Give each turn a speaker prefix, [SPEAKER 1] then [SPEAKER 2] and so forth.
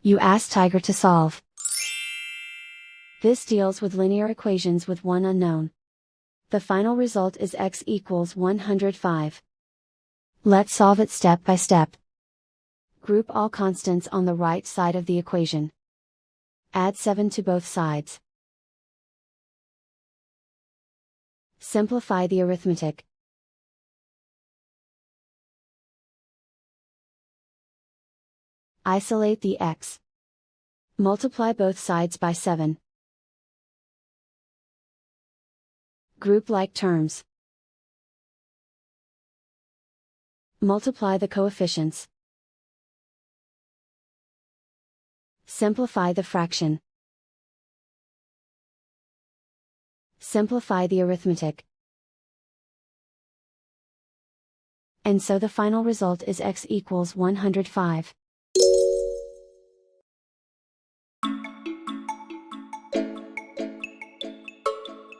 [SPEAKER 1] You ask Tiger to solve. This deals with linear equations with one unknown. The final result is x equals 105. Let's solve it step by step. Group all constants on the right side of the equation. Add 7 to both sides. Simplify the arithmetic. Isolate the x. Multiply both sides by 7. Group like terms. Multiply the coefficients. Simplify the fraction. Simplify the arithmetic. And so the final result is x equals 105.